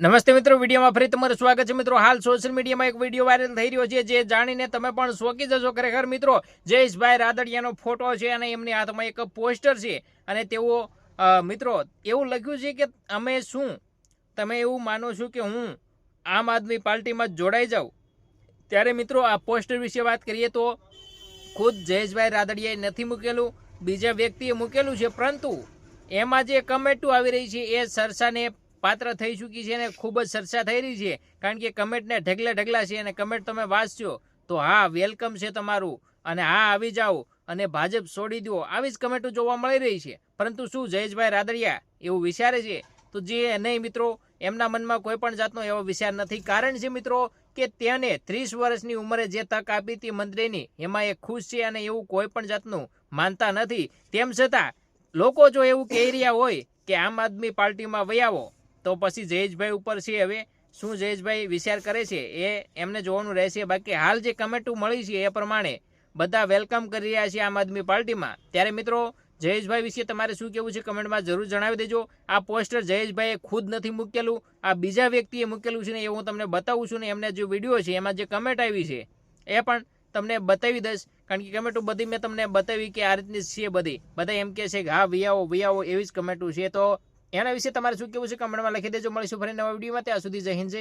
નમસ્તે મિત્રો, વિડીયોમાં ફરી તમારું સ્વાગત છે મિત્રો। હાલ સોશિયલ મીડિયામાં એક વિડીયો વાયરલ થઈ રહ્યો છે, જે જાણીને તમે પણ ચોંકી જશો। ખરેખર મિત્રો, જયેશભાઈ રાદડિયાનો ફોટો છે અને એમની હાથમાં એક પોસ્ટર છે અને તેઓ મિત્રો એવું લખ્યું છે કે અમે શું, તમે એવું માનો છો કે હું આમ આદમી પાર્ટીમાં જોડાઈ જાઉં? ત્યારે મિત્રો આ પોસ્ટર વિશે વાત કરીએ તો ખુદ જયેશભાઈ રાદડિયાએ નથી મૂકેલું, બીજા વ્યક્તિએ મૂકેલું છે, પરંતુ એમાં જે કમેન્ટો આવી રહી છે એ ચર્ચાને પાત્ર થઈ ચૂકી છે અને ખૂબ જ ચર્ચા થઈ રહી છે, કારણ કે કમેન્ટને ઢગલા છે અને કમેન્ટ તમે વાંચશો તો હા વેલકમ છે તમારું અને હા આવી જાઓ અને ભાજપ છોડી દો, આવી જ કમેન્ટો જોવા મળી રહી છે। પરંતુ શું જયેશભાઈ રાદડિયા એવું વિચારે છે? તો જે નહીં મિત્રો, એમના મનમાં કોઈ પણ જાતનો એવો વિચાર નથી। કારણ છે મિત્રો કે તેને 30 વર્ષની ઉંમરે જે તક આપી હતી મંત્રીની, એમાં એ ખુશ છે અને એવું કોઈ પણ જાતનું માનતા નથી। તેમ છતાં લોકો જો એવું કહી રહ્યા હોય કે આમ આદમી પાર્ટીમાં વયાવો, તો પછી જયેશભાઈ ઉપર છે હવે શું જયેશભાઈ વિચાર કરે છે એ એમને જોવાનું રહેશે। બાકી હાલ જે કમેન્ટો મળી છે એ પ્રમાણે બધા વેલકમ કરી રહ્યા છે આમ આદમી પાર્ટીમાં। ત્યારે મિત્રો જયેશભાઈ વિશે તમારે શું કહેવું છે કમેન્ટમાં જરૂર જણાવી દેજો। આ પોસ્ટર જયેશભાઈએ ખુદ નથી મૂકેલું, આ બીજા વ્યક્તિએ મૂકેલું છે ને એ હું તમને બતાવું છું ને એમને જે વિડીયો છે એમાં જે કમેન્ટ આવી છે એ પણ તમને બતાવી દઈશ, કારણ કે કમેન્ટો બધી મેં તમને બતાવી કે આ રીતની છે બધા એમ કહે છે કે હા વિયાવો એવી જ કમેન્ટો છે। તો એના વિશે તમારે શું કહેવું છે કમેન્ટમાં લખી દેજો। મળીશું ફરી નવા વિડીયોમાં, ત્યાં સુધી જય હિન્દ જય